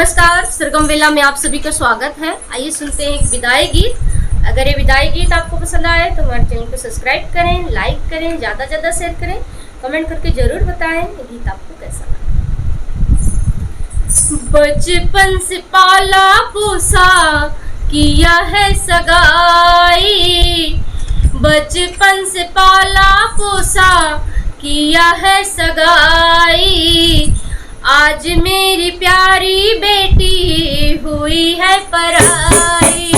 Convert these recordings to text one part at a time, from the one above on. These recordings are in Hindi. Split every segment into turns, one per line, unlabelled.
नमस्कार, सरगम वेला में आप सभी का स्वागत है। आइए सुनते हैं एक विदाई गीत। अगर ये विदाई गीत आपको पसंद आए तो हमारे चैनल को सब्सक्राइब करें, लाइक करें, ज़्यादा से ज़्यादा शेयर करें, कमेंट करके ज़रूर बताएं ये गीत आपको कैसा लगा। बचपन से पाला पोसा किया है सगाई, बचपन से पाला पोसा किया है सगाई, आज मेरी प्यारी बेटी हुई है पराई।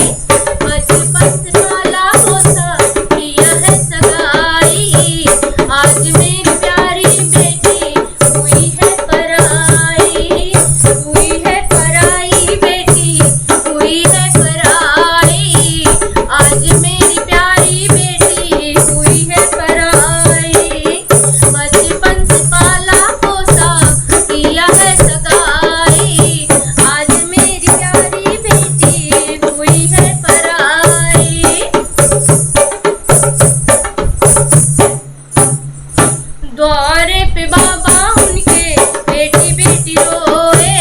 बचपन से पाला पोसा किया है सगाई, आज मेरी प्यारी बेटी हुई है पराई, हुई है पराई बेटी, हुई है पराई, आज मेरी प्यारी बेटी हुई है पराई। बचपन से पाला पोसा किया है सगाई, आज मेरी प्यारी बेटी हुई है पराई। द्वारे पे बाबा उनके बेटी बेटी रोए,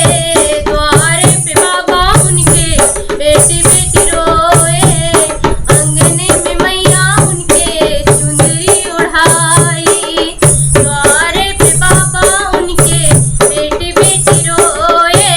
द्वारे पे बाबा उनके बेटी बेटी रोए, अंगने में मैया उनके चुंदरी ओढ़ाई, द्वारे पे बाबा उनके बेटी बेटी रोए,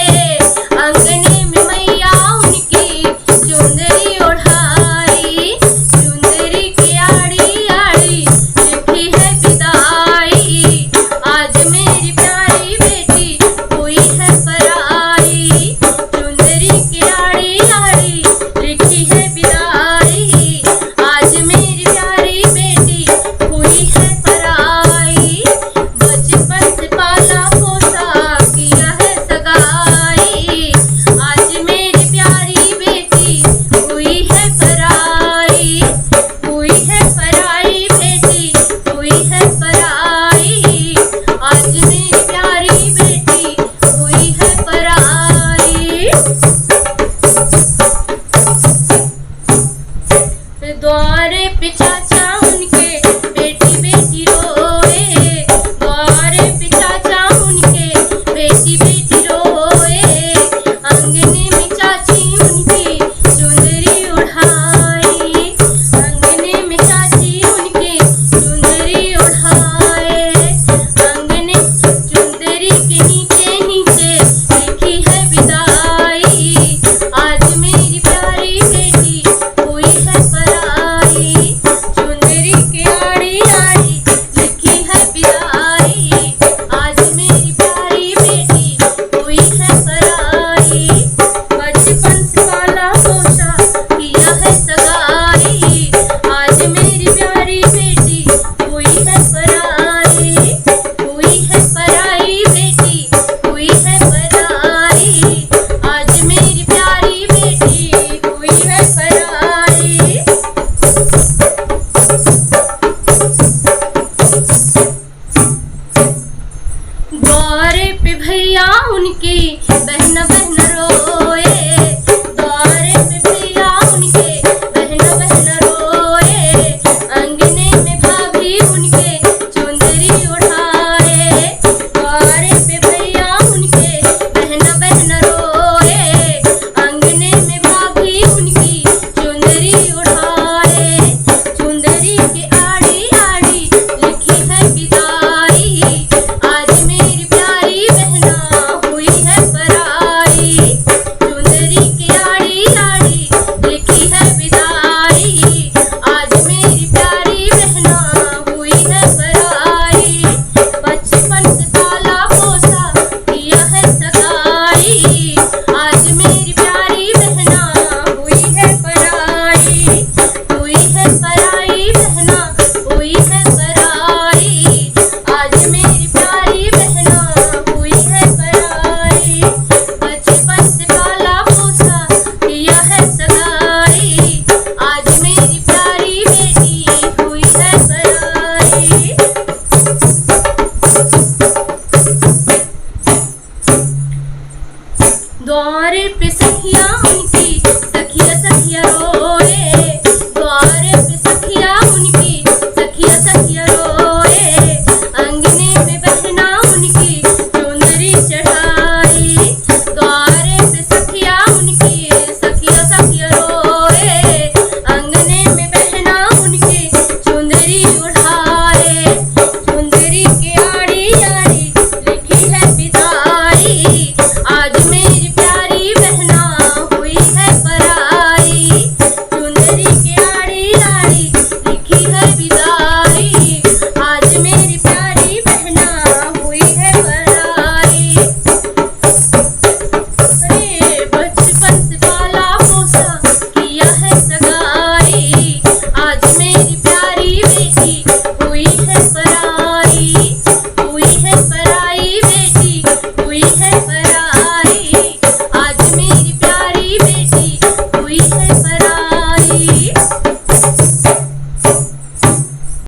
अंगने में मैया उनकी चुंदरी ओढ़ाई, चुंदरी की आड़ी आड़ी लिखी है विदाई, आज मेरी प्यारी बेटी हुई है पराई, चुंदरी की आड़ी आड़ी लिखी है विदाई, आज मेरी प्यारी बेटी हुई है पराई। बचपन से पाला पोसा किया है सगाई, आज मेरी प्यारी बेटी हुई है पराई, हुई है पराई बेटी, हुई है पराई, आज मेरी प्यारी बेटी हुई है पराई। द्वारे पे चाचा उनके बेटी बेटी रोए, द्वारे पे चाचा उनके बेटी बेटी रोए, अंगने में चाची उनकी चुंदरी ओढ़ाई, अंगने में चाची उनकी चुंदरी ओढ़ाए, अंगने चुंदरी के नीचे नीचे लिखी है विदाई, आज मेरी प्यारी बेटी हुई है पराई, चुंदरी के आड़ी आड़ी लिखी है विदाई, आज मेरी प्यारी बेटी हुई है पराई। बचपन से पाला पोसा किया है सगाई, आज मेरी प्यारी बेटी हुई है पराई, हुई है पराई बेटी, हुई है पराई, आज मेरी प्यारी बेटी हुई है पराई। द्वारे पे भैया उनकी बहन बहन रोए, द्वारे पे भैया उनके बहन बहन रोए, अंगने में भाभी उनके चुंदरी ओढ़ाए, द्वारे पे भैया उनके बहन बहन रोए, अंगने में भाभी उनकी चुंदरी ओढ़ाए, चुंदरी की आड़ी आड़ी लिखी है विदाई, आज मेरी प्यारी बहना हुई है पराई, चुंदरी की आड़ी आड़ी लिखी है विदाई, आज मेरी प्यारी बहना हुई है पराई। बचपन से पाला पोसा किया है सगाई, आज मेरी प्यारी बहना हुई है पराई, हुई है पराई बहना, हुई है पराई, आज मेरी प्यारी बहना हुई है पराई। बचपन से पाला पोसा किया है सगाई, आज मेरी प्यारी बेटी हुई है पराई। द्वारे पे सखिया उनके